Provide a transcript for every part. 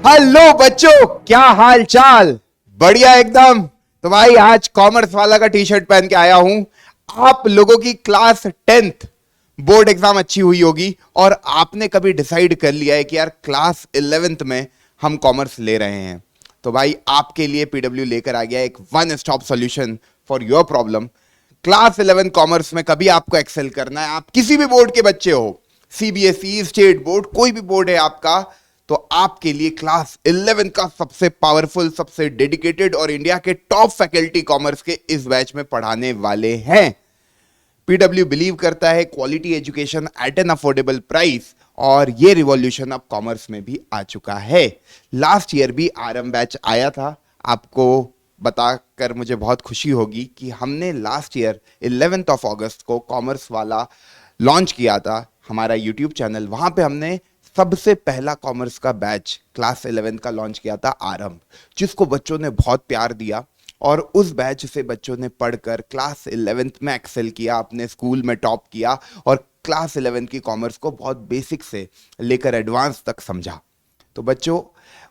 Hello बच्चों, क्या हाल चाल? बढ़िया एकदम। तो भाई आज कॉमर्स वाला का टी शर्ट पहन के आया हूं। आप लोगों की क्लास 10th बोर्ड एग्जाम अच्छी हुई होगी और आपने कभी डिसाइड कर लिया है कि यार क्लास 11th में हम कॉमर्स ले रहे हैं। तो भाई आपके लिए पीडब्ल्यू लेकर आ गया एक one stop solution for your problem. Class 11 commerce में कभी आपको एक्सेल करना है, आप किसी भी बोर्ड के बच्चे हो, सीबीएसई, स्टेट बोर्ड, कोई भी बोर्ड है आपका, तो आपके लिए क्लास 11 का सबसे पावरफुल, सबसे डेडिकेटेड और इंडिया के टॉप फैकल्टी कॉमर्स के इस बैच में पढ़ाने वाले हैं। पीडब्ल्यू बिलीव करता है quality education at an affordable price, और ये रिवॉल्यूशन अब कॉमर्स में भी आ चुका है। लास्ट ईयर भी आरएम बैच आया था। आपको बताकर मुझे बहुत खुशी होगी कि हमने लास्ट ईयर 11th ऑफ अगस्त को कॉमर्स वाला लॉन्च किया था, हमारा यूट्यूब चैनल। वहां पे हमने सबसे पहला कॉमर्स का बैच क्लास 11 का लॉन्च किया था आरंभ, जिसको बच्चों ने बहुत प्यार दिया और उस बैच से बच्चों ने पढ़कर क्लास 11th में एक्सेल किया, अपने स्कूल में टॉप किया और क्लास 11 की कॉमर्स को बहुत बेसिक से लेकर एडवांस तक समझा। तो बच्चों,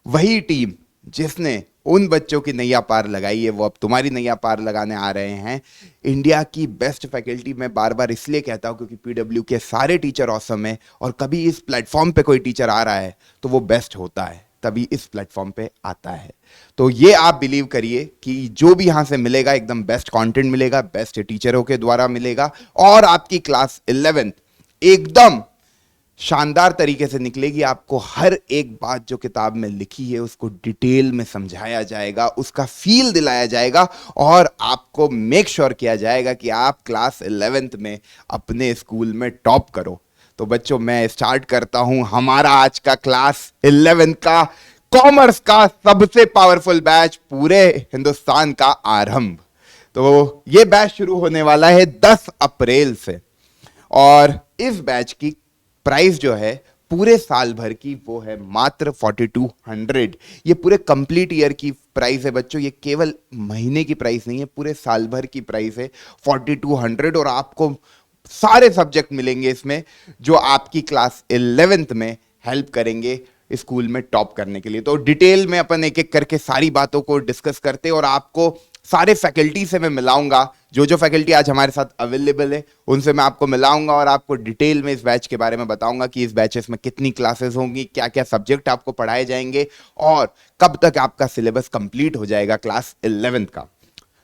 वही टीम जिसने उन बच्चों की नैया पार लगाई है, वो अब तुम्हारी नैया पार लगाने आ रहे हैं। इंडिया की बेस्ट फैकल्टी मैं बार बार इसलिए कहता हूं क्योंकि पीडब्ल्यू के सारे टीचर ऑसम है, और कभी इस प्लेटफॉर्म पे कोई टीचर आ रहा है तो वो बेस्ट होता है, तभी इस प्लेटफॉर्म पे आता है। तो ये आप बिलीव करिए कि जो भी यहां से मिलेगा एकदम बेस्ट कंटेंट मिलेगा, बेस्ट टीचरों के द्वारा मिलेगा, और आपकी क्लास 11 एकदम शानदार तरीके से निकलेगी। आपको हर एक बात जो किताब में लिखी है उसको डिटेल में समझाया जाएगा, उसका फील दिलाया जाएगा, और आपको मेक श्योर किया जाएगा कि आप क्लास 11th में अपने स्कूल में टॉप करो। तो बच्चों, मैं स्टार्ट करता हूं हमारा आज का क्लास 11 का कॉमर्स का सबसे पावरफुल बैच पूरे हिंदुस्तान का आरंभ। तो ये बैच शुरू होने वाला है 10 अप्रैल से, और इस बैच की प्राइस जो है पूरे साल भर की वो है मात्र 4200। ये पूरे कंप्लीट ईयर की प्राइस है बच्चों, ये केवल महीने की प्राइस नहीं है, पूरे साल भर की प्राइस है 4200। और आपको सारे सब्जेक्ट मिलेंगे इसमें जो आपकी क्लास 11th में हेल्प करेंगे स्कूल में टॉप करने के लिए। तो डिटेल में अपन एक एक करके सारी बातों को डिस्कस करते, और आपको सारे फैकल्टी से मैं मिलाऊंगा, जो फैकल्टी आज हमारे साथ अवेलेबल है उनसे मैं आपको मिलाऊंगा, और आपको डिटेल में इस बैच के बारे में बताऊंगा कि इस बैचेस में कितनी क्लासेस होंगी, क्या क्या सब्जेक्ट आपको पढ़ाए जाएंगे, और कब तक आपका सिलेबस कंप्लीट हो जाएगा क्लास 11th का।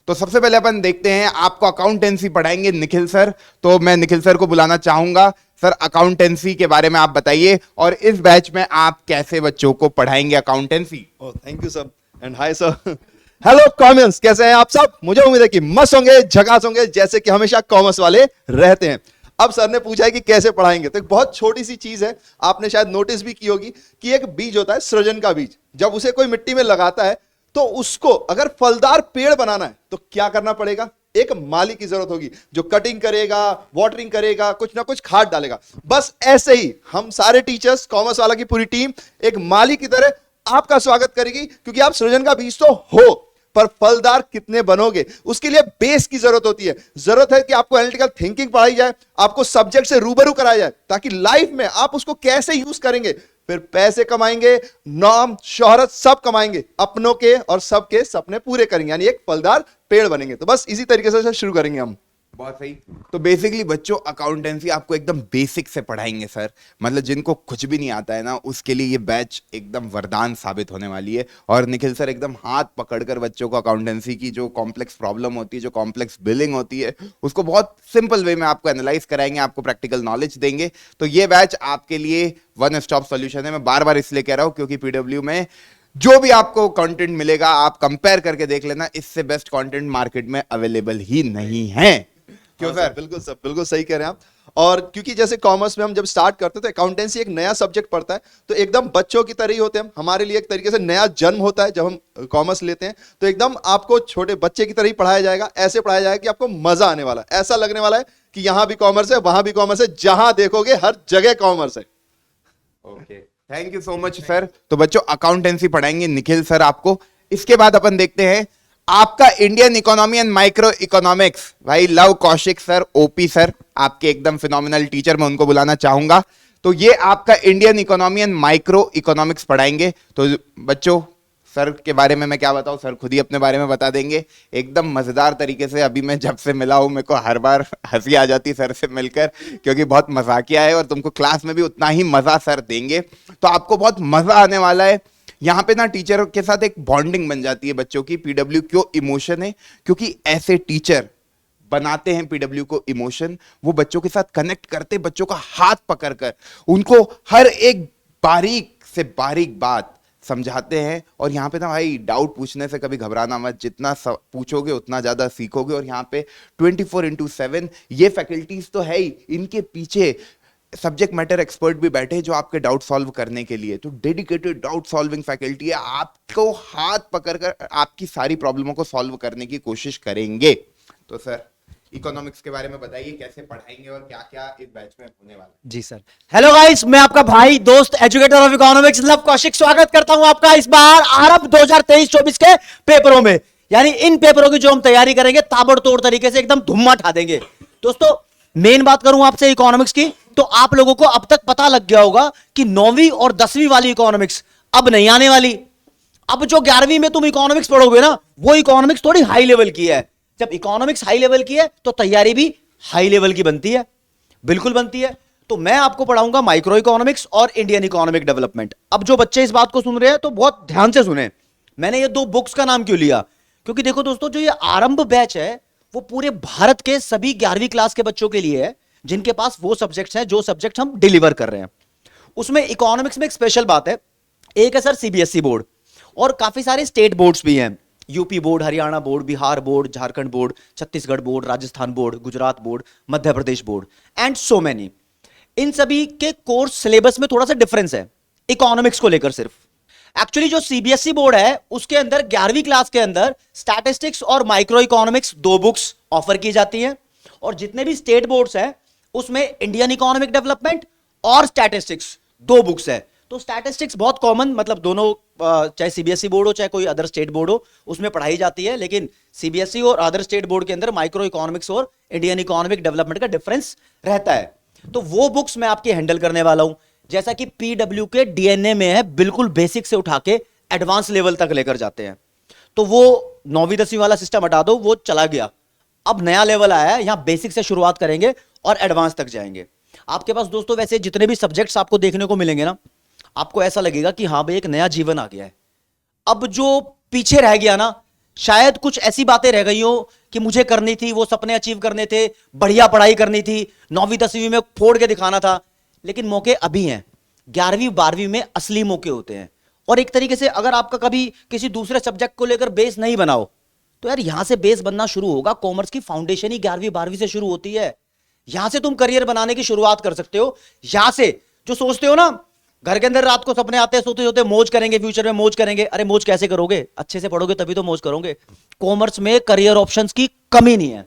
तो सबसे पहले अपन देखते हैं, आपको अकाउंटेंसी पढ़ाएंगे निखिल सर। तो मैं निखिल सर को बुलाना चाहूंगा। सर, अकाउंटेंसी के बारे में आप बताइए, और इस बैच में आप कैसे बच्चों को पढ़ाएंगे accountancy. Thank you sir, and hi sir. Hello commerce, कैसे हैं आप सब? मुझे उम्मीद है कि मस्त होंगे, झकास होंगे, जैसे कि हमेशा कॉमर्स वाले रहते हैं। अब सर ने पूछा है कि कैसे पढ़ाएंगे, तो एक बहुत छोटी सी चीज है, आपने शायद नोटिस भी की होगी कि एक बीज होता है सृजन का बीज। जब उसे कोई मिट्टी में लगाता है तो उसको अगर फलदार पेड़ बनाना है तो क्या करना पड़ेगा? एक माली की जरूरत होगी जो कटिंग करेगा, वाटरिंग करेगा, कुछ ना कुछ खाद डालेगा। बस ऐसे ही हम सारे टीचर्स, कॉमर्स वाला की पूरी टीम एक माली की तरह आपका स्वागत करेगी, क्योंकि आप सृजन का बीज तो हो, पर फलदार कितने बनोगे उसके लिए बेस की जरूरत होती है। जरूरत है कि आपको एनालिटिकल थिंकिंग पढ़ाई जाए, आपको सब्जेक्ट से रूबरू कराया जाए, ताकि लाइफ में आप उसको कैसे यूज करेंगे, फिर पैसे कमाएंगे, नाम शोहरत सब कमाएंगे, अपनों के और सबके सपने पूरे करेंगे, यानी एक फलदार पेड़ बनेंगे। तो बस इसी तरीके से शुरू करेंगे हम। बहुत सही। तो बेसिकली बच्चों, अकाउंटेंसी आपको एकदम बेसिक से पढ़ाएंगे सर। मतलब जिनको कुछ भी नहीं आता है ना, उसके लिए ये बैच एकदम वरदान साबित होने वाली है। और निखिल सर एकदम हाथ पकड़कर बच्चों को अकाउंटेंसी की जो कॉम्प्लेक्स प्रॉब्लम होती है, जो कॉम्प्लेक्स बिलिंग होती है, उसको बहुत सिंपल वे में आपको एनालाइज कराएंगे, आपको प्रैक्टिकल नॉलेज देंगे। तो ये बैच आपके लिए वन स्टॉप सोल्यूशन है। मैं बार बार इसलिए कह रहा हूं क्योंकि पीडब्ल्यू में जो भी आपको कंटेंट मिलेगा आप कंपेयर करके देख लेना, इससे बेस्ट कंटेंट मार्केट में अवेलेबल ही नहीं है। क्यों सर? बिल्कुल सर, बिल्कुल सही कह रहे हैं आप। और क्योंकि जैसे कॉमर्स में हम जब स्टार्ट करते हैं तो अकाउंटेंसी एक नया सब्जेक्ट पढ़ता है, तो एकदम बच्चों की तरह ही होते हैं। हमारे लिए एक तरीके से नया जन्म होता है जब हम कॉमर्स लेते हैं, तो एकदम आपको छोटे बच्चे की तरह ही पढ़ाया जाएगा। ऐसे पढ़ाया जाएगा कि आपको मजा आने वाला है, ऐसा लगने वाला है कि यहां भी कॉमर्स है, वहां भी कॉमर्स है, जहां देखोगे हर जगह कॉमर्स है। Okay, thank you so much sir. तो बच्चों, अकाउंटेंसी पढ़ाएंगे निखिल सर आपको। इसके बाद अपन देखते हैं आपका Indian economy and microeconomics. भाई Luv Kaushik sir, OP sir, आपके एकदम फिनोमिनल टीचर, मैं उनको बुलाना चाहूंगा। तो ये आपका Indian economy and micro economics पढ़ाएंगे। तो बच्चों, सर के बारे में मैं क्या बताऊं, सर खुद ही अपने बारे में बता देंगे एकदम मजेदार तरीके से। अभी मैं जब से मिला हूं मेरे को हर बार हंसी आ जाती सर से मिलकर, क्योंकि बहुत मजाकिया है और तुमको क्लास में भी उतना ही मजा सर देंगे, तो आपको बहुत मजा आने वाला है। यहाँ पे ना टीचर के साथ एक बॉन्डिंग बन जाती है बच्चों की। पीडब्ल्यू क्यों इमोशन है, क्योंकि ऐसे टीचर बनाते हैं पीडब्ल्यू को इमोशन। वो बच्चों के साथ कनेक्ट करते, बच्चों का हाथ पकड़कर उनको हर एक बारीक से बारीक बात समझाते हैं। और यहाँ पे ना भाई डाउट पूछने से कभी घबराना मत, जितना पूछोगे उतना ज्यादा सीखोगे। और यहाँ पे 24/7 ये फैकल्टीज तो है ही, इनके पीछे सब्जेक्ट मैटर एक्सपर्ट भी बैठे हैं जो आपके डाउट सॉल्व करने के लिए। तो डेडिकेटेड डाउट सॉल्विंग फैकल्टी है, आपको हाथ पकड़कर आपकी सारी प्रॉब्लमों को सॉल्व करने की कोशिश करेंगे। तो सर इकोनॉमिक्स के बारे में बताइए, कैसे पढ़ाएंगे और क्या क्या इस बैच में होने वाला है। जी सर। हेलो गाइस, मैं आपका भाई दोस्त educator of economics love Kaushik स्वागत करता हूं आपका इस बार आरंभ 2023-24 के पेपरों में। यानी इन पेपरों की जो हम तैयारी करेंगे ताबड़तोड़ तरीके से एकदम धुम्मा उठा देंगे। दोस्तों मेन बात करूं आपसे इकोनॉमिक्स की, तो आप लोगों को अब तक पता लग गया होगा कि 9वीं और 10वीं वाली इकोनॉमिक्स अब नहीं आने वाली। अब जो 11वीं में तुम इकोनॉमिक्स पढ़ोगे ना, वो इकोनॉमिक्स थोड़ी हाई लेवल की है। जब इकोनॉमिक्स हाई लेवल की है तो तैयारी भी हाई लेवल की बनती है, बिल्कुल बनती है। तो मैं आपको पढ़ाऊंगा माइक्रो इकोनॉमिक्स और इंडियन इकोनॉमिक डेवलपमेंट। अब जो बच्चे इस बात को सुन रहे हैं तो बहुत ध्यान से सुने। मैंने ये 2 बुक्स का नाम क्यों लिया, क्योंकि देखो दोस्तों, जो ये आरंभ बैच है वो पूरे भारत के सभी 11वीं क्लास के बच्चों के लिए है जिनके पास वो सब्जेक्ट्स हैं जो सब्जेक्ट हम डिलीवर कर रहे हैं। उसमें इकोनॉमिक्स में एक स्पेशल बात है, एक है सर सीबीएसई बोर्ड और काफी सारे स्टेट बोर्ड्स भी हैं। UP board, Haryana board, Bihar board, Jharkhand board, Chhattisgarh board, Rajasthan board, Gujarat board, Madhya Pradesh board and so many. इन सभी के कोर्स सिलेबस में थोड़ा सा डिफरेंस है इकोनॉमिक्स को लेकर। सिर्फ एक्चुअली जो सीबीएसई बोर्ड है उसके अंदर 11वीं क्लास के अंदर स्टैटिस्टिक्स और माइक्रो इकोनॉमिक्स 2 बुक्स ऑफर की जाती हैं। और जितने भी स्टेट बोर्ड्स हैं उसमें इंडियन इकोनॉमिक डेवलपमेंट और स्टैटिस्टिक्स 2 बुक्स है। तो स्टैटिस्टिक्स बहुत कॉमन, मतलब दोनों चाहे सीबीएसई बोर्ड हो चाहे कोई अदर स्टेट बोर्ड हो उसमें पढ़ाई जाती है। लेकिन सीबीएसई और अदर स्टेट बोर्ड के अंदर माइक्रो इकोनॉमिक्स और इंडियन इकोनॉमिक डेवलपमेंट का डिफरेंस रहता है। तो वो बुक्स मैं आपकी हैंडल करने वाला हूं, जैसा कि पीडब्ल्यू के डीएनए में है, बिल्कुल बेसिक से उठा के एडवांस लेवल तक लेकर जाते हैं। तो वो 9वीं 10वीं वाला सिस्टम हटा दो, वो चला गया। अब नया लेवल आया है, यहां बेसिक से शुरुआत करेंगे और एडवांस तक जाएंगे। आपके पास दोस्तों वैसे जितने भी सब्जेक्ट्स आपको देखने को मिलेंगे ना, आपको ऐसा लगेगा कि हां भाई एक नया जीवन आ गया है। अब जो पीछे रह गया ना, शायद कुछ ऐसी बातें रह गई हो कि मुझे करनी थी, वो सपने अचीव करने थे, बढ़िया पढ़ाई करनी थी, 9वीं 10वीं में फोड़ के दिखाना था। लेकिन मौके अभी हैं, 11वीं 12वीं में असली मौके होते हैं। और एक तरीके से अगर आपका कभी किसी दूसरे सब्जेक्ट को लेकर बेस नहीं बनाओ तो यार यहां से बेस बनना शुरू होगा। कॉमर्स की फाउंडेशन ही 11वीं 12वीं से शुरू होती है। यहां से तुम करियर बनाने की शुरुआत कर सकते हो। यहां से जो सोचते हो ना, घर के अंदर रात को सपने आते हैं, सोते सोते मौज करेंगे, फ्यूचर में मौज करेंगे। अरे मौज कैसे करोगे, अच्छे से पढ़ोगे तभी तो मौज करोगे। कॉमर्स में करियर ऑप्शंस की कमी नहीं है।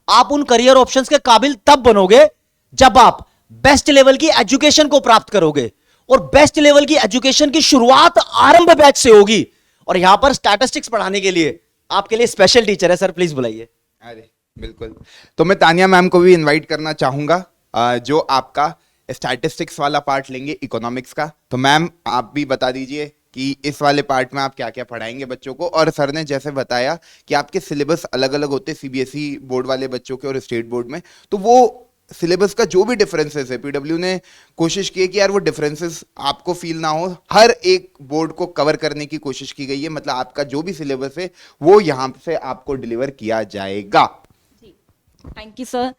आप उन करियर ऑप्शंस के काबिल तब बनोगे जब आप बेस्ट लेवल की एजुकेशन को प्राप्त करोगे। और बेस्ट लेवल की एजुकेशन की शुरुआत आरंभ बैच से होगी। और यहां पर स्टैटिस्टिक्स पढ़ाने के लिए आपके लिए स्पेशल टीचर है, सर प्लीज बुलाइए। अरे बिल्कुल, तो मैं तानिया मैम को भी इनवाइट करना चाहूंगा, जो आपका स्टैटिस्टिक्स वाला पार्ट लेंगे इकोनॉमिक्स का। तो मैम आप भी बता दीजिए कि इस वाले पार्ट में आप क्या क्या पढ़ाएंगे बच्चों को। और सर ने जैसे बताया कि आपके सिलेबस अलग अलग होते हैं सीबीएसई बोर्ड वाले बच्चों के और स्टेट बोर्ड में, तो वो सिलेबस का जो भी डिफरेंसेस है पीडब्ल्यू ने कोशिश की है कि यार वो डिफरेंसेस आपको फील ना हो, हर एक बोर्ड को कवर करने की कोशिश की गई है। मतलब आपका जो भी सिलेबस है वो यहाँ से आपको डिलीवर किया जाएगा। Thank you sir.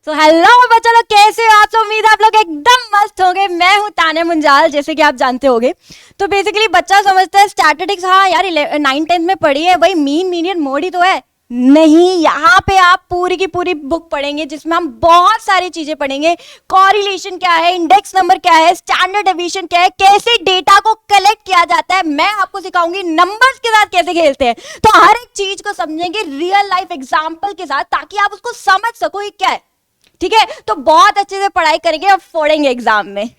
So hello बच्चों लोग, कैसे हो आप सब? उम्मीद है आप लोग एकदम मस्त होंगे। मैं हूँ तानिया मुंजाल, जैसे कि आप जानते होंगे। तो बेसिकली बच्चा समझता है स्टैटिस्टिक्स, हाँ यार 9 10 में पढ़ी है, वही मीन मीडियन मोड ही तो है। नहीं, यहाँ पे आप पूरी की पूरी बुक पढ़ेंगे जिसमें हम बहुत सारी चीजें पढ़ेंगे। कॉरिलेशन क्या है, इंडेक्स नंबर क्या है, स्टैंडर्ड डेविएशन क्या है, कैसे डेटा को कलेक्ट किया जाता है। मैं आपको सिखाऊंगी नंबर्स के साथ कैसे खेलते हैं। तो हर एक चीज को समझेंगे रियल लाइफ एग्जांपल के साथ, ताकि आप उसको समझ सको ये क्या है। ठीक है, तो बहुत अच्छे से पढ़ाई करेंगे और फोड़ेंगे एग्जाम में।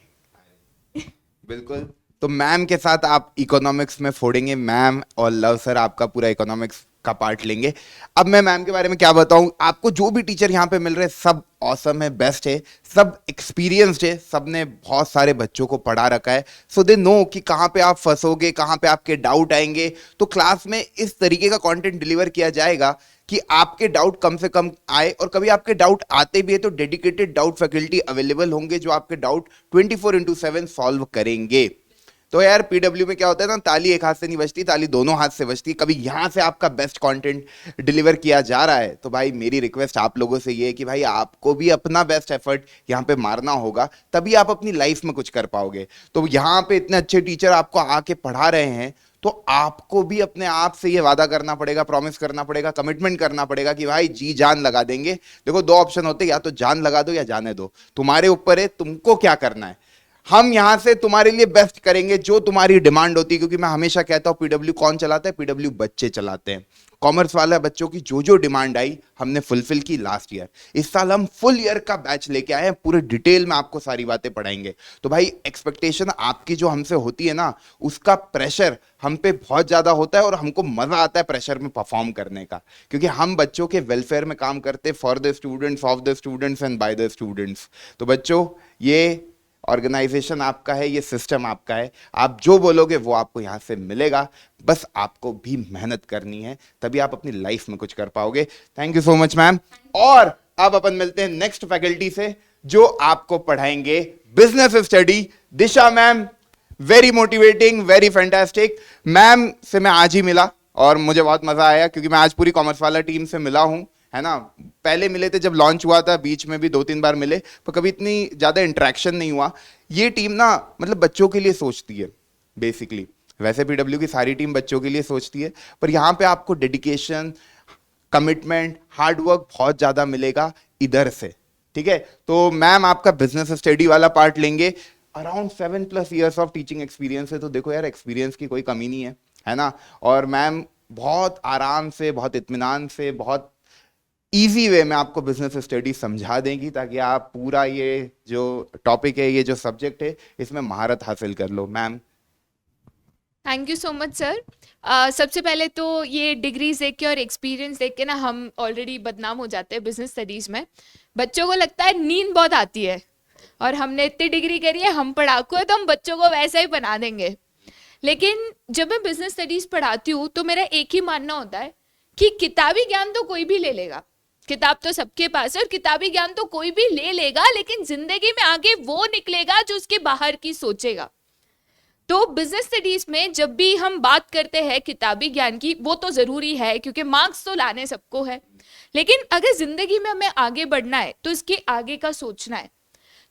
बिल्कुल, तो मैम के साथ आप इकोनॉमिक्स में फोड़ेंगे। मैम और लव सर आपका पूरा इकोनॉमिक्स का पार्ट लेंगे। अब मैं मैम के बारे में क्या बताऊं, आपको जो भी टीचर यहाँ पे मिल रहे हैं सब ऑसम है, बेस्ट है, सब एक्सपीरियंस्ड है, सब ने बहुत सारे बच्चों को पढ़ा रखा है, सो दे नो कि कहाँ पे आप फंसोगे, कहाँ पे आपके डाउट आएंगे। तो क्लास में इस तरीके का कंटेंट डिलीवर किया जाएगा कि आपके डाउट कम से कम आए, और कभी आपके डाउट आते भी है तो डेडिकेटेड डाउट फैकल्टी अवेलेबल होंगे जो आपके डाउट 24/7 सॉल्व करेंगे। तो यार पीडब्ल्यू में क्या होता है ना, ताली एक हाथ से नहीं बजती, ताली दोनों हाथ से बजती। कभी यहां से आपका बेस्ट कंटेंट डिलीवर किया जा रहा है तो भाई मेरी रिक्वेस्ट आप लोगों से ये है कि भाई आपको भी अपना बेस्ट एफर्ट यहां पे मारना होगा, तभी आप अपनी लाइफ में कुछ कर पाओगे। तो यहां पे इतने अच्छे टीचर आपको आके पढ़ा रहे हैं तो आपको भी अपने आप से ये वादा करना पड़ेगा, प्रॉमिस करना पड़ेगा, कमिटमेंट करना पड़ेगा कि भाई जी जान लगा देंगे। देखो दो ऑप्शन होते हैं, या तो जान लगा दो या जाने दो, तुम्हारे ऊपर है तुमको क्या करना है। हम यहां से तुम्हारे लिए बेस्ट करेंगे जो तुम्हारी डिमांड होती है, क्योंकि मैं हमेशा कहता हूं पीडब्ल्यू कौन चलाता है, पीडब्ल्यू बच्चे चलाते हैं। कॉमर्स वाले बच्चों की जो जो डिमांड आई हमने फुलफिल की लास्ट ईयर। इस साल हम फुल ईयर का बैच लेके आए हैं, पूरे डिटेल में आपको सारी बातें पढ़ाएंगे। तो भाई एक्सपेक्टेशन आपकी जो हमसे होती है ना, उसका प्रेशर हम पे बहुत ज्यादा होता है और हमको मजा आता है प्रेशर में परफॉर्म करने का, क्योंकि हम बच्चों के वेलफेयर में काम करते हैं, for the students, of the students and by the students. तो बच्चों ये ऑर्गेनाइजेशन आपका है, ये सिस्टम आपका है, आप जो बोलोगे वो आपको यहां से मिलेगा, बस आपको भी मेहनत करनी है, तभी आप अपनी लाइफ में कुछ कर पाओगे। Thank you so much ma'am. और अब अपन मिलते हैं नेक्स्ट फैकल्टी से जो आपको पढ़ाएंगे business study, Disha ma'am. Very motivating, very fantastic. Ma'am से मैं आज ही मिला और मुझे बहुत मजा आया, क्योंकि मैं आज पूरी कॉमर्स वाला टीम से मिला हूं, है ना। पहले मिले थे जब लॉन्च हुआ था, बीच में भी 2-3 बार मिले, पर कभी इतनी ज्यादा इंटरेक्शन नहीं हुआ। ये टीम ना मतलब बच्चों के लिए सोचती है बेसिकली, वैसे पीडब्ल्यू की सारी टीम बच्चों के लिए सोचती है, पर यहाँ पे आपको डेडिकेशन, कमिटमेंट, हार्डवर्क बहुत ज्यादा मिलेगा इधर से, ठीक है। तो मैम आपका बिजनेस स्टडी वाला पार्ट लेंगे। Around 7+ years of teaching experience है, तो देखो यार एक्सपीरियंस की कोई कमी नहीं है ना। और मैम बहुत आराम से, बहुत इत्मीनान से, बहुत इजी वे में आपको बिजनेस स्टडी समझा देंगी, ताकि आप पूरा ये जो टॉपिक है, ये जो सब्जेक्ट है, इसमें महारत हासिल कर लो। Ma'am thank you so much sir. सबसे पहले तो ये डिग्रीज देख के और एक्सपीरियंस देख के ना हम ऑलरेडी बदनाम हो जाते हैं बिजनेस स्टडीज़ में। बच्चों को लगता है नींद बहुत आती है और हमने इतनी डिग्री करी है, हम पढ़ाकू है, तो हम बच्चों को वैसा ही बना देंगे। लेकिन जब मैं बिजनेस स्टडीज़ पढ़ाती हूँ तो मेरा एक ही मानना होता है कि किताबी ज्ञान तो कोई भी ले लेगा, किताब तो सबके पास है और किताबी ज्ञान तो कोई भी ले लेगा, लेकिन जिंदगी में आगे वो निकलेगा जो उसके बाहर की सोचेगा। तो बिजनेस स्टडीज में जब भी हम बात करते हैं किताबी ज्ञान की, वो तो जरूरी है क्योंकि मार्क्स तो लाने सबको है, लेकिन अगर जिंदगी में हमें आगे बढ़ना है तो इसके आगे का सोचना है।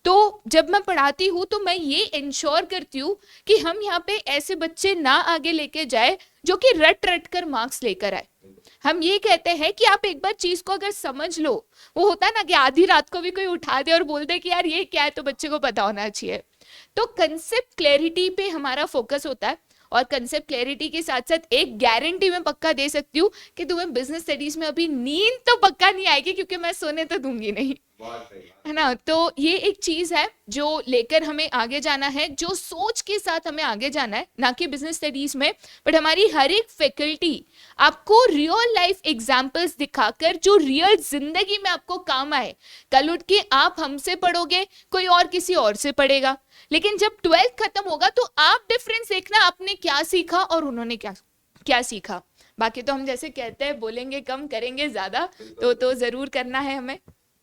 तो जब मैं पढ़ाती हूँ तो मैं ये इंश्योर करती हूँ कि हम यहाँ पे ऐसे बच्चे ना आगे लेके जाए जो कि रट रट कर मार्क्स लेकर आए। हम ये कहते हैं कि आप एक बार चीज को अगर समझ लो, वो होता है ना कि आधी रात को भी कोई उठा दे और बोल दे कि यार ये क्या है, तो बच्चे को पता होना चाहिए। तो कंसेप्ट क्लैरिटी पे हमारा फोकस होता है, और कंसेप्ट क्लैरिटी के साथ साथ एक गारंटी मैं पक्का दे सकती हूँ कि तुम्हें बिजनेस स्टडीज में अभी नींद तो पक्का नहीं आएगी, क्योंकि मैं सोने तो दूंगी नहीं, है ना। तो ये एक चीज है जो लेकर हमें आगे जाना है, जो सोच के साथ हमें आगे जाना है, ना कि बिजनेस स्टडीज में, बट हमारी हर एक फैकल्टी आपको रियल लाइफ एग्जांपल्स दिखाकर जो रियल जिंदगी में आपको काम आए। कल उठ के आप हमसे पढ़ोगे, कोई और किसी और से पढ़ेगा, लेकिन जब 12th खत्म होगा तो आप डिफरेंस देखना, आपने क्या सीखा और उन्होंने क्या सीखा। बाकी तो हम जैसे कहते हैं बोलेंगे कम करेंगे ज्यादा, तो जरूर करना है हमें।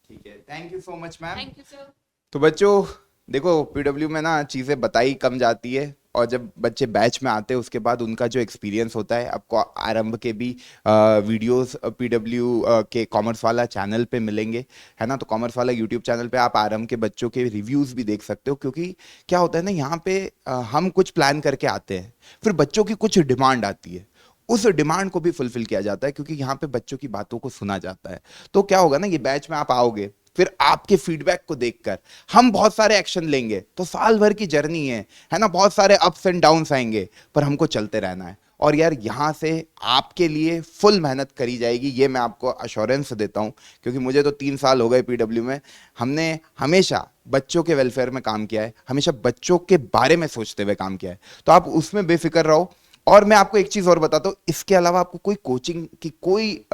ठीक है, thank you so much ma'am. Thank you sir. तो बच्चों देखो पीडब्ल्यू में ना चीज़ें बताई कम जाती है, और जब बच्चे बैच में आते हैं उसके बाद उनका जो एक्सपीरियंस होता है, आपको आरंभ के भी वीडियोस पीडब्ल्यू के कॉमर्स वाला चैनल पे मिलेंगे, है ना। तो कॉमर्स वाला यूट्यूब चैनल पे आप आरंभ के बच्चों के रिव्यूज़ भी देख सकते हो, क्योंकि क्या होता है ना, यहाँ पे हम कुछ प्लान करके आते हैं, फिर बच्चों की कुछ डिमांड आती है, उस डिमांड को भी फुलफिल किया जाता है, क्योंकि यहाँ पे बच्चों की बातों को सुना जाता है। तो क्या होगा ना, ये बैच में आप आओगे, फिर आपके फीडबैक को देखकर हम बहुत सारे एक्शन लेंगे। तो साल भर की जर्नी है ना, बहुत सारे अप्स एंड डाउन्स आएंगे, पर हमको चलते रहना है। और यार यहाँ से आपके लिए फुल मेहनत करी जाएगी, ये मैं आपको अश्योरेंस देता हूँ, क्योंकि मुझे तो 3 साल हो गए पीडब्ल्यू में। हमने हमेशा बच्चों के वेलफेयर में काम किया है, हमेशा बच्चों के बारे में सोचते हुए काम किया है, तो आप उसमें बेफिक्र रहो। और मैं आपको एक चीज और बताता हूँ, इसके अलावा आपको कोई कोचिंग की, कोई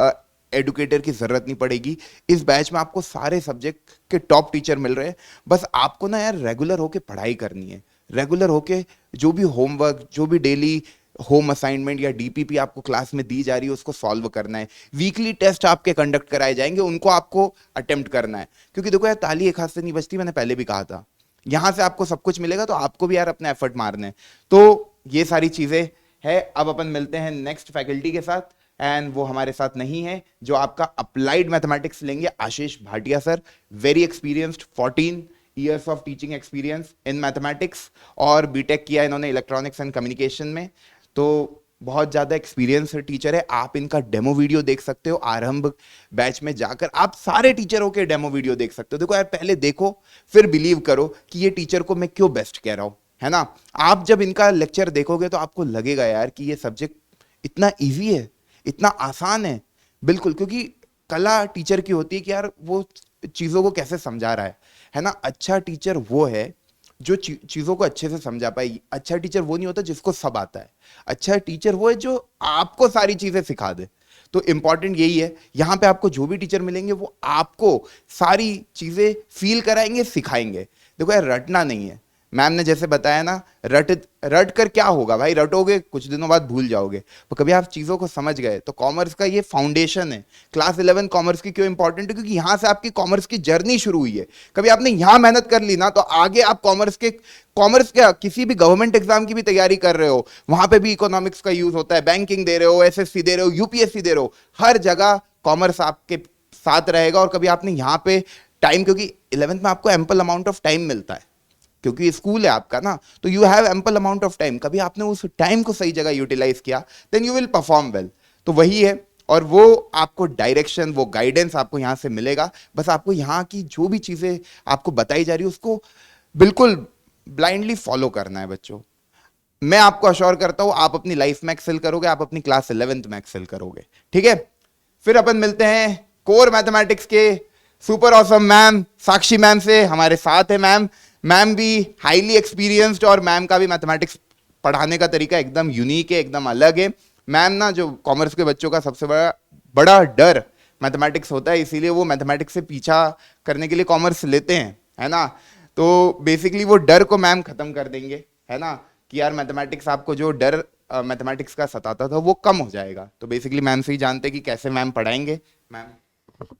एडुकेटर की जरूरत नहीं पड़ेगी। इस बैच में आपको सारे सब्जेक्ट के टॉप टीचर मिल रहे हैं। बस आपको ना यार रेगुलर होके पढ़ाई करनी है, रेगुलर होके जो भी होमवर्क, जो भी डेली होम असाइनमेंट या डीपीपी आपको क्लास में दी जा रही है उसको सॉल्व करना है। वीकली टेस्ट आपके कंडक्ट कराए जाएंगे, उनको आपको अटेम्प्ट करना है। क्योंकि देखो यार, ताली एक हाथ से नहीं बजती, मैंने पहले भी कहा था। यहां से आपको सब कुछ मिलेगा तो आपको भी यार अपने एफर्ट मारने हैं। तो ये सारी चीजें है। अब अपन मिलते हैं नेक्स्ट फैकल्टी के साथ, एंड वो हमारे साथ नहीं है, जो आपका अप्लाइड मैथमेटिक्स लेंगे, Ashish Bhatia sir. Very experienced, 14 years of teaching experience in mathematics, और बीटेक किया इन्होंने इलेक्ट्रॉनिक्स एंड कम्युनिकेशन में। तो बहुत ज्यादा एक्सपीरियंस टीचर है। आप इनका डेमो वीडियो देख सकते हो, आरंभ बैच में जाकर आप सारे टीचरों के डेमो वीडियो देख सकते हो। देखो यार, पहले देखो फिर बिलीव करो कि ये टीचर को मैं क्यों बेस्ट कह रहा हूं, है ना। आप जब इनका लेक्चर देखोगे तो आपको लगेगा यार कि ये सब्जेक्ट इतना इजी है, इतना आसान है। बिल्कुल, क्योंकि कला टीचर की होती है कि यार वो चीजों को कैसे समझा रहा है ना। अच्छा टीचर वो है जो चीजों को अच्छे से समझा पाए। अच्छा टीचर वो नहीं होता जिसको सब आता है। अच्छा टीचर वो है जो आपको सारी चीजें सिखा दे। तो इंपॉर्टेंट यही है, यहां पे आपको जो भी टीचर मिलेंगे वो आपको सारी चीजें फील कराएंगे, सिखाएंगे। देखो यार, रटना नहीं है। मैम ने जैसे बताया ना, रट कर क्या होगा भाई, रटोगे कुछ दिनों बाद भूल जाओगे। तो कभी आप चीजों को समझ गए तो कॉमर्स का ये फाउंडेशन है। क्लास 11 कॉमर्स की क्यों इंपॉर्टेंट है? क्योंकि यहां से आपकी कॉमर्स की जर्नी शुरू हुई है। कभी आपने यहां मेहनत कर ली ना, तो आगे आप कॉमर्स क्या किसी भी गवर्नमेंट एग्जाम की भी तैयारी कर रहे हो, वहां पे भी इकोनॉमिक्स का यूज होता है। बैंकिंग दे रहे हो, एसएससी दे रहे हो, यूपीएससी दे रहे हो, हर जगह कॉमर्स आपके साथ रहेगा। और कभी आपने यहाँ पे टाइम, क्योंकि 11th में आपको एम्पल अमाउंट ऑफ टाइम मिलता है, क्योंकि स्कूल है आपका ना, तो you have ample amount of time. कभी आपने उस टाइम को सही जगह यूटिलाइज किया, then you will perform well. तो वही है, और वो आपको डायरेक्शन, वो गाइडेंस आपको यहां से मिलेगा। बस आपको यहाँ की जो भी चीजें आपको बताई जा रही है उसको बिल्कुल ब्लाइंडली फॉलो करना है बच्चों। मैं आपको अश्योर करता हूं आप अपनी लाइफ में एक्सेल करोगे, आप अपनी क्लास 11th में एक्सेल करोगे। ठीक है, फिर अपन मिलते हैं कोर मैथमेटिक्स के सुपर ऑसम मैम साक्षी मैम से। हमारे साथ है मैम भी हाईली एक्सपीरियंस्ड, और मैम का भी मैथमेटिक्स पढ़ाने का तरीका एकदम यूनिक है, एकदम अलग है। मैम ना, जो कॉमर्स के बच्चों का सबसे बड़ा डर मैथमेटिक्स होता है, इसीलिए वो मैथमेटिक्स से पीछा करने के लिए कॉमर्स लेते हैं, है ना। तो बेसिकली वो डर को मैम खत्म कर देंगे, है ना, कि यार मैथमेटिक्स, आपको जो डर मैथमेटिक्स का सताता था वो कम हो जाएगा। तो बेसिकली मैम से ही जानते हैं कि कैसे मैम पढ़ाएंगे। मैम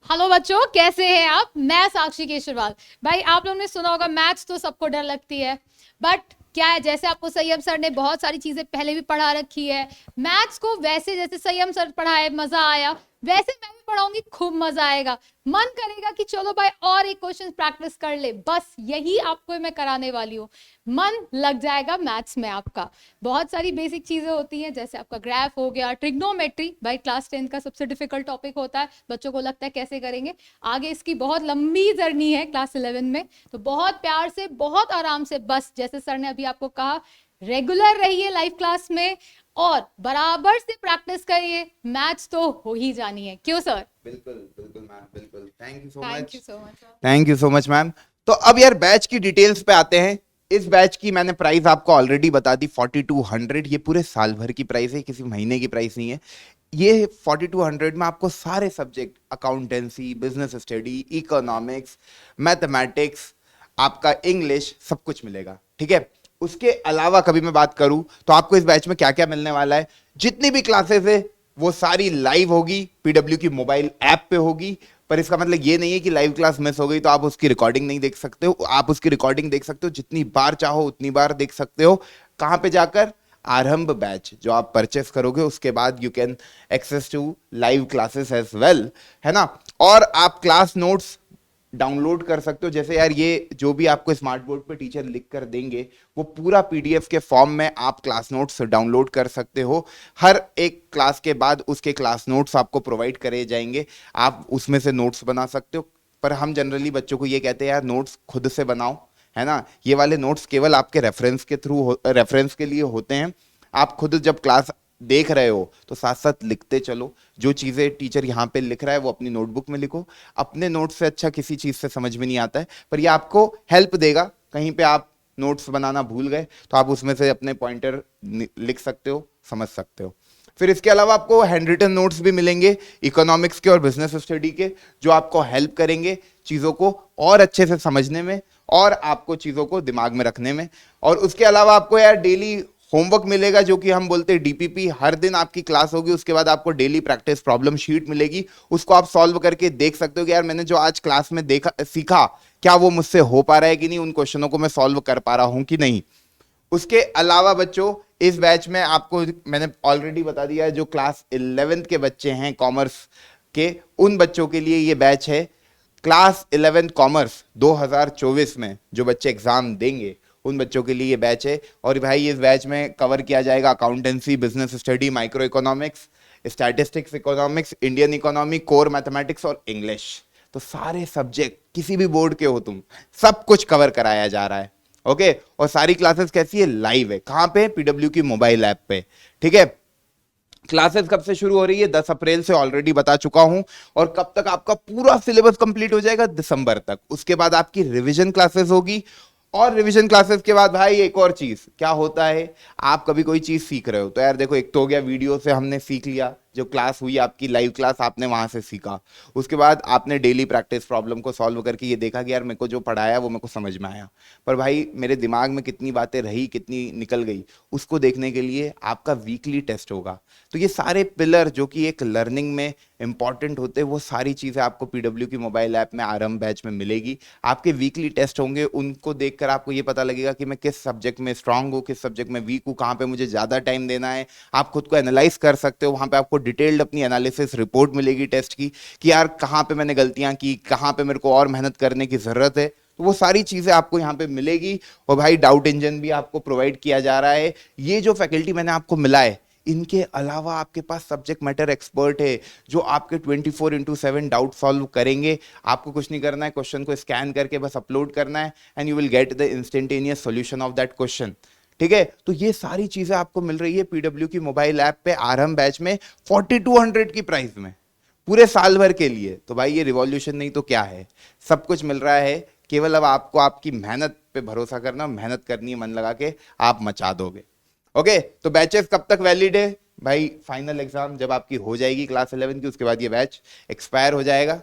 हेलो बच्चों, कैसे हैं आप? मैं साक्षी केशरवाल। भाई, आप लोगों ने सुना होगा मैथ्स तो सबको डर लगती है, बट क्या है, जैसे आपको संयम सर ने बहुत सारी चीजें पहले भी पढ़ा रखी है, मैथ्स को वैसे जैसे संयम सर पढ़ाए मजा आया, वैसे मैं भी पढ़ाऊंगी, खूब मजा आएगा। मन करेगा कि चलो भाई और एक क्वेश्चन प्रैक्टिस कर ले, बस यही आपको मैं कराने वाली हूँ। मन लग जाएगा मैथ्स में आपका। बहुत सारी बेसिक चीजें होती हैं, जैसे आपका ग्राफ हो गया, ट्रिग्नोमेट्री, भाई क्लास 10 का सबसे डिफिकल्ट टॉपिक होता है। बच्चों को लगता है कैसे करेंगे, आगे इसकी बहुत लंबी जर्नी है क्लास 11 में। तो बहुत प्यार से, बहुत आराम से, बस जैसे सर ने अभी आपको कहा, रेगुलर रहिए लाइव क्लास में और बराबर से प्रैक्टिस करिए। मैथ्स तो हो ही जानी है, क्यों सर? बिल्कुल बिल्कुल मैम, बिल्कुल। Thank you so thank much, you so much. Thank you so much ma'am. तो अब यार बैच की डिटेल्स पे आते हैं। इस बैच की मैंने प्राइस आपको ऑलरेडी बता दी, 4200। ये पूरे साल भर की प्राइस है, किसी महीने की प्राइस नहीं है। ये 4200 में आपको सारे subject, accountancy, business study, economics, mathematics, आपका इंग्लिश, सब कुछ मिलेगा। ठीक है, उसके अलावा कभी मैं बात करूं तो आपको इस बैच में क्या क्या मिलने वाला है, जितनी भी क्लासेस है वो सारी लाइव होगी, पीडब्ल्यू की मोबाइल ऐप पे होगी। पर इसका मतलब ये नहीं है कि लाइव क्लास मिस हो गई तो आप उसकी रिकॉर्डिंग नहीं देख सकते हो। आप उसकी रिकॉर्डिंग देख सकते हो, जितनी बार चाहो उतनी बार देख सकते हो। कहां पे जाकर? आरंभ बैच जो आप परचेस करोगे उसके बाद you can access to live classes as well, है ना। और आप क्लास नोट्स डाउनलोड कर सकते हो। जैसे यार, ये जो भी आपको स्मार्ट बोर्ड पे टीचर लिख कर देंगे वो पूरा पीडीएफ के फॉर्म में आप क्लास नोट्स डाउनलोड कर सकते हो। हर एक क्लास के बाद उसके क्लास नोट्स आपको प्रोवाइड करे जाएंगे, आप उसमें से नोट्स बना सकते हो। पर हम जनरली बच्चों को ये कहते हैं यार नोट्स खुद से बनाओ, है ना। ये वाले नोट्स केवल आपके रेफरेंस के लिए होते हैं। आप खुद जब क्लास देख रहे हो तो साथ साथ लिखते चलो। जो चीजें टीचर यहाँ पे लिख रहा है वो अपनी नोटबुक में लिखो। अपने नोट से अच्छा किसी चीज से समझ में नहीं आता है, पर ये आपको हेल्प देगा। कहीं पे आप नोट्स बनाना भूल गए तो आप उसमें से अपने पॉइंटर लिख सकते हो, समझ सकते हो। फिर इसके अलावा आपको हैंड रिटन नोट्स भी मिलेंगे इकोनॉमिक्स के और बिजनेस स्टडी के, जो आपको हेल्प करेंगे चीज़ों को और अच्छे से समझने में और आपको चीज़ों को दिमाग में रखने में। और उसके अलावा आपको यार डेली होमवर्क मिलेगा, जो कि हम बोलते हैं डीपीपी। हर दिन आपकी क्लास होगी, उसके बाद आपको डेली प्रैक्टिस प्रॉब्लम शीट मिलेगी, उसको आप सॉल्व करके देख सकते हो कि यार मैंने जो आज क्लास में देखा सीखा क्या वो मुझसे हो पा रहा है कि नहीं, उन क्वेश्चनों को मैं सॉल्व कर पा रहा हूं कि नहीं। उसके अलावा बच्चों इस बैच में आपको मैंने ऑलरेडी बता दिया है, जो क्लास 11th के बच्चे हैं कॉमर्स के, उन बच्चों के लिए ये बैच है। क्लास 11 कॉमर्स 2024 में जो बच्चे एग्जाम देंगे उन बच्चों के लिए ये बैच है। और भाई इस बैच में कवर किया जाएगा accountancy, business study, micro economics, statistics, economics, Indian economy, core mathematics और इंग्लिश। तो सारे सब्जेक्ट किसी भी बोर्ड के हो तुम, सब कुछ कवर कराया जा रहा है। ओके, और सारी क्लासेस कैसी है, लाइव है। कहां पे, पीडब्ल्यू की मोबाइल ऐप पे। ठीक है, क्लासेस कब से शुरू हो रही है, 10 अप्रैल से ऑलरेडी बता चुका हूं। और कब तक आपका पूरा सिलेबस कंप्लीट हो जाएगा, दिसंबर तक। उसके बाद आपकी रिवीजन क्लासेस होगी, और रिवीजन क्लासेस के बाद भाई एक और चीज क्या होता है, आप कभी कोई चीज सीख रहे हो तो यार देखो, एक तो हो गया वीडियो से हमने सीख लिया, जो क्लास हुई आपकी लाइव क्लास आपने वहां से सीखा। उसके बाद आपने डेली प्रैक्टिस प्रॉब्लम को सॉल्व करके ये देखा कि यार मेरे को जो पढ़ाया वो मेरे को समझ में आया, पर भाई मेरे दिमाग में कितनी बातें रही, कितनी निकल गई, उसको देखने के लिए आपका वीकली टेस्ट होगा। तो ये सारे पिलर जो कि एक लर्निंग में इंपॉर्टेंट होते हैं, वो सारी चीज़ें आपको पीडब्ल्यू की मोबाइल ऐप में आरंभ बैच में मिलेगी। आपके वीकली टेस्ट होंगे, उनको देखकर आपको ये पता लगेगा कि मैं किस सब्जेक्ट में स्ट्रांग हूँ, किस सब्जेक्ट में वीक हूँ, कहाँ पे मुझे ज़्यादा टाइम देना है। आप खुद को एनालाइज कर सकते हो, वहाँ पे आपको डिटेल्ड अपनी एनालिसिस रिपोर्ट मिलेगी टेस्ट की, कि यार कहाँ पे मैंने गलतियाँ की, कहाँ पे मेरे को और मेहनत करने की ज़रूरत है। तो वो सारी चीज़ें आपको यहाँ पे मिलेगी। और भाई डाउट इंजन भी आपको प्रोवाइड किया जा रहा है। ये जो फैकल्टी मैंने आपको मिला है, इनके अलावा आपके पास सब्जेक्ट मैटर एक्सपर्ट है जो आपके 24/7 डाउट सॉल्व करेंगे। आपको कुछ नहीं करना है, क्वेश्चन को स्कैन करके बस अपलोड करना है and you will get the instantaneous solution of that question. ठीक है, तो ये सारी चीजें आपको मिल रही है पीडब्ल्यू की मोबाइल ऐप पे आरंभ बैच में 4200 की प्राइस में पूरे साल भर के लिए। तो भाई ये रिवॉल्यूशन नहीं तो क्या है, सब कुछ मिल रहा है। केवल अब आपको आपकी मेहनत पे भरोसा करना, मेहनत करनी है, मन लगा के आप मचा दोगे। ओके, तो बैचेस कब तक वैलिड है भाई, फाइनल एग्जाम जब आपकी हो जाएगी क्लास 11 की, उसके बाद ये बैच एक्सपायर हो जाएगा।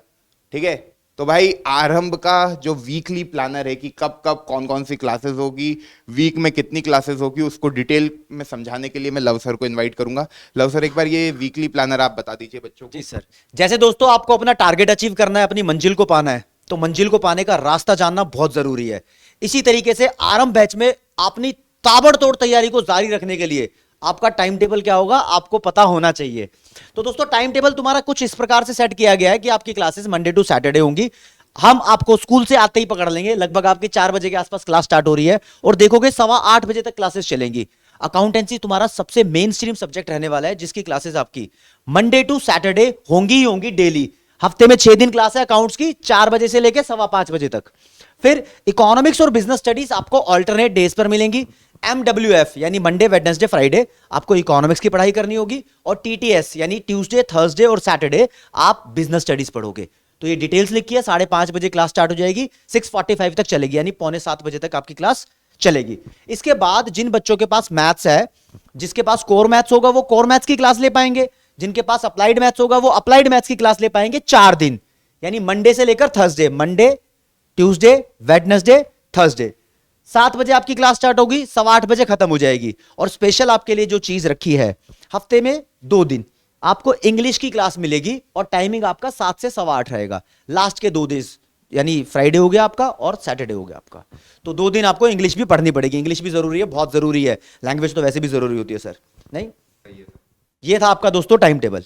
ठीक है, तो भाई आरंभ का जो वीकली प्लानर है कि कब कब कौन कौन सी क्लासेस होगी, वीक में कितनी क्लासेस होगी, उसको डिटेल में समझाने के लिए मैं लव सर को इनवाइट करूंगा। लव सर, एक बार ये वीकली प्लानर आप बता दीजिए बच्चों को। जी सर, जैसे दोस्तों आपको अपना टारगेट अचीव करना है, अपनी मंजिल को पाना है, तो मंजिल को पाने का रास्ता जानना बहुत जरूरी है। इसी तरीके से आरंभ बैच में अपनी ताबड़तोड़ तैयारी को जारी रखने के लिए आपका टाइम टेबल क्या होगा आपको पता होना चाहिए। तो दोस्तों टाइम टेबल तुम्हारा कुछ इस प्रकार से सेट किया गया है कि आपकी क्लासेस मंडे टू सैटरडे होंगी। हम आपको स्कूल से आते ही पकड़ लेंगे, लगभग आपकी 4 बजे के आसपास क्लास स्टार्ट हो रही है और देखोगे 8:15 बजे तक क्लासेस चलेंगी। अकाउंटेंसी तुम्हारा सबसे मेन स्ट्रीम सब्जेक्ट रहने वाला है, जिसकी क्लासेस आपकी मंडे टू सैटरडे होंगी ही होंगी डेली। हफ्ते में 6 दिन क्लास है अकाउंट्स की, 4 बजे से लेकर 5:15 बजे तक। फिर इकोनॉमिक्स और बिजनेस स्टडीज आपको ऑल्टरनेट डेज पर मिलेंगी। MWF यानी मंडे वेडनेसडे फ्राइडे आपको इकोनॉमिक्स की पढ़ाई करनी होगी, और TTS यानी ट्यूसडे थर्सडे और सैटरडे आप बिजनेस स्टडीज पढ़ोगे। तो ये डिटेल्स लिखी है, 5:30 बजे क्लास स्टार्ट हो जाएगी, 6:45 तक चलेगी, यानी 6:45 बजे तक आपकी क्लास चलेगी। इसके बाद जिन बच्चों के पास मैथ्स है, जिसके पास कोर मैथ्स होगा वो कोर मैथ्स की क्लास ले पाएंगे, जिनके पास अप्लाइड मैथ्स होगा वो अप्लाइड मैथ्स की क्लास ले पाएंगे 4 दिन, यानी मंडे से लेकर Thursday, Monday Tuesday Wednesday Thursday. 7 बजे आपकी क्लास स्टार्ट होगी, 8:15 बजे खत्म हो जाएगी। और स्पेशल आपके लिए जो चीज रखी है, हफ्ते में 2 दिन आपको इंग्लिश की क्लास मिलेगी और टाइमिंग आपका 7 से 8:15 रहेगा। लास्ट के 2 दिन यानी फ्राइडे हो गया आपका और सैटरडे हो गया आपका, तो 2 दिन आपको इंग्लिश भी पढ़नी पड़ेगी। इंग्लिश भी जरूरी है, बहुत जरूरी है, लैंग्वेज तो वैसे भी जरूरी होती है सर, नहीं? ये था आपका दोस्तों time table.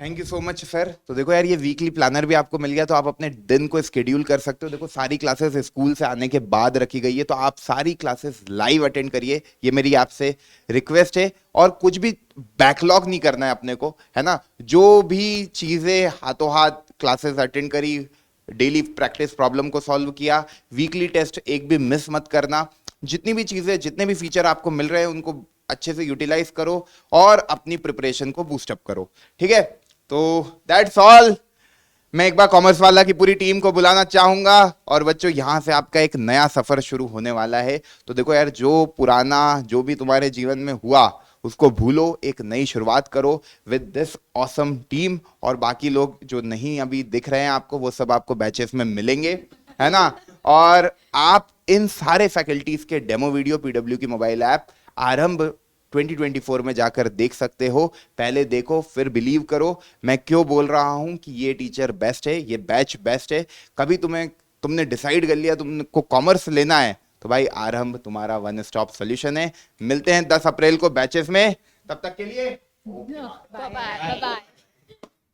Thank you so much sir. तो देखो यार, ये वीकली प्लानर भी आपको मिल गया, तो आप अपने दिन को स्केड्यूल कर सकते हो। देखो सारी क्लासेस स्कूल से आने के बाद रखी गई है, तो आप सारी क्लासेस लाइव अटेंड करिए, ये मेरी आपसे रिक्वेस्ट है। और कुछ भी बैकलॉग नहीं करना है अपने को, है ना। जो भी चीज़ें हाथों हाथ क्लासेस अटेंड करी, डेली प्रैक्टिस प्रॉब्लम को सॉल्व किया, वीकली टेस्ट एक भी मिस मत करना। जितनी भी चीज़ें, जितने भी फीचर आपको मिल रहे हैं उनको अच्छे से यूटिलाइज करो और अपनी प्रिपरेशन को बूस्टअप करो। ठीक है, तो दैट्स ऑल। मैं एक बार कॉमर्स वाला की पूरी टीम को बुलाना चाहूंगा और बच्चों यहाँ से आपका एक नया सफर शुरू होने वाला है। तो देखो यार, जो पुराना जो भी तुम्हारे जीवन में हुआ उसको भूलो, एक नई शुरुआत करो विद दिस ऑसम टीम। और बाकी लोग जो नहीं अभी दिख रहे हैं आपको, वो सब आपको बैचेस में मिलेंगे, है ना। और आप इन सारे फैकल्टीज के डेमो वीडियो पीडब्ल्यू की मोबाइल ऐप आरंभ 2024 में जाकर देख सकते हो। पहले देखो फिर बिलीव करो। मैं क्यों बोल रहा हूं कि ये टीचर बेस्ट है, ये बैच बेस्ट है। कभी तुमने डिसाइड कर लिया तुमको कॉमर्स लेना है, तो भाई आरंभ तुम्हारा वन स्टॉप सॉल्यूशन है। मिलते हैं 10 अप्रैल को बैचेस में, तब तक के लिए बाय बाय।